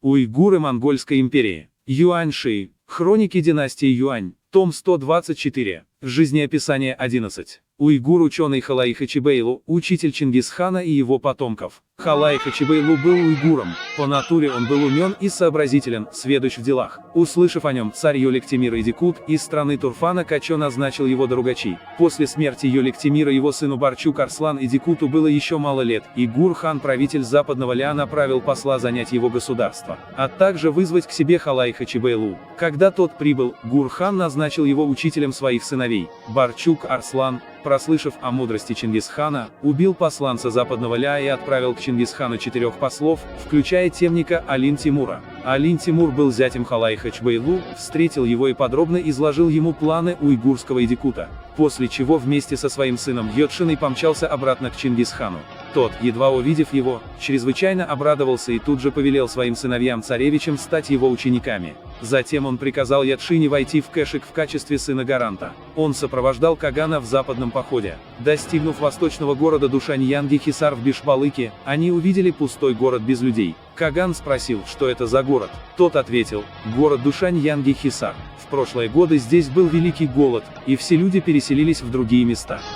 Уйгуры Монгольской империи. Юаньши. Хроники династии Юань. Том 124. Жизнеописание 11. Уйгур ученый Халай Хачибейлу, учитель Чингисхана и его потомков. Халай Хачибейлу был уйгуром. По натуре он был умен и сообразителен, сведущ в делах. Услышав о нем, царь Йоликтимир Идикут из страны Турфана Качо назначил его Даругачи. После смерти Йоликтимира его сыну Барчук Арслан Идикуту было еще мало лет, и Гур-хан, правитель западного Ля, направил посла занять его государство, а также вызвать к себе Халай Хачибейлу. Когда тот прибыл, Гур-хан назначил его учителем своих сыновей. Барчук Арслан, прослышав о мудрости Чингисхана, убил посланца западного Ля и отправил к Чингисхану 4 послов, включая темника Алин-Тимура. Алин-Тимур был зятем Халай Хачибейлу, встретил его и подробно изложил ему планы уйгурского Идикута, после чего вместе со своим сыном Йодшиной помчался обратно к Чингисхану. Тот, едва увидев его, чрезвычайно обрадовался и тут же повелел своим сыновьям-царевичам стать его учениками. Затем он приказал Ядшине войти в Кэшик в качестве сына Гаранта. Он сопровождал Кагана в западном походе. Достигнув восточного города Душаньянги-Хисар в Бишбалыке, они увидели пустой город без людей. Каган спросил, что это за город. Тот ответил: город Душаньянги-Хисар. В прошлые годы здесь был великий голод, и все люди переселились в другие места.